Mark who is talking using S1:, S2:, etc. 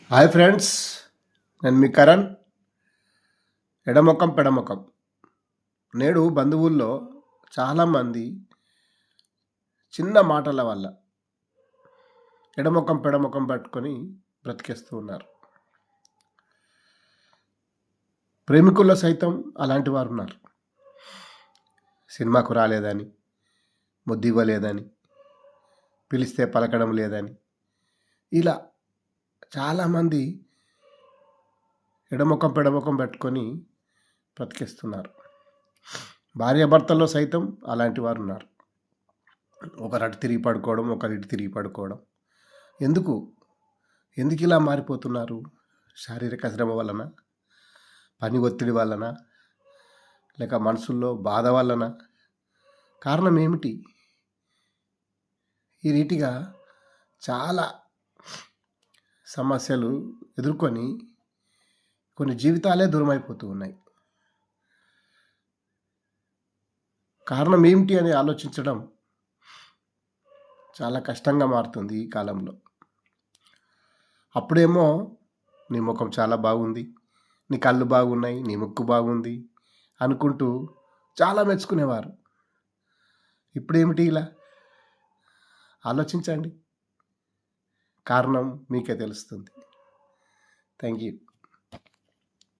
S1: Hi friends, నేను మీ కరణ్. ఎడమొఖం పెడమొఖం. నేడు బంధువుల్లో చాలామంది చిన్న మాటల వల్ల ఎడమొఖం పెడమొఖం పట్టుకొని బ్రతికేస్తూ ఉన్నారు. ప్రేమికుల్లో సైతం అలాంటి వారు ఉన్నారు. సినిమాకు రాలేదని, ముద్దివ్వలేదని, పిలిస్తే పలకడం లేదని, ఇలా చాలామంది ఎడమొఖం పెడమొఖం పెట్టుకొని బ్రతికేస్తున్నారు. భార్యాభర్తల్లో సైతం అలాంటి వారు ఉన్నారు. ఒకరు అటు తిరిగి పడుకోవడం, ఒకరు ఇటు తిరిగి పడుకోవడం. ఎందుకు ఎందుకు ఇలా మారిపోతున్నారు? శారీరక శ్రమ వలన, పని ఒత్తిడి వలన, లేక మనసుల్లో బాధ వలన? కారణం ఏమిటి? ఈ రీతిగా చాలా సమస్యలు ఎదుర్కొని కొన్ని జీవితాలే దూరమైపోతూ ఉన్నాయి. కారణం ఏమిటి అని ఆలోచించడం చాలా కష్టంగా మారుతుంది ఈ కాలంలో. అప్పుడేమో నీ ముఖం చాలా బాగుంది, నీ కళ్ళు బాగున్నాయి, నీ ముక్కు బాగుంది అనుకుంటూ చాలా మెచ్చుకునేవారు. ఇప్పుడేమిటి ఇలా? ఆలోచించండి. కారణం మీకే తెలుస్తుంది. Thank you.